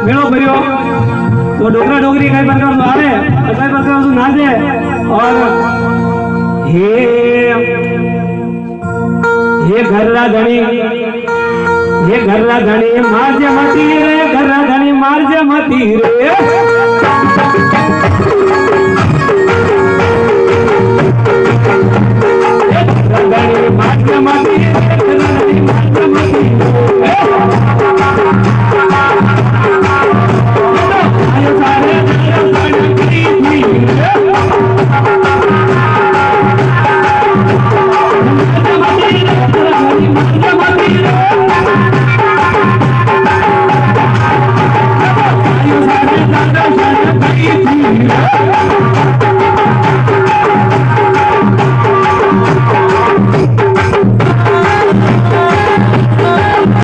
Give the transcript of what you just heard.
मेलो भरियो तो डोगरा डोगरी कई प्रकार से आवे कई प्रकार से नाचे और हे घरला धनी मारजे मती रे घरला धनी मारजे मती रे मारजे मती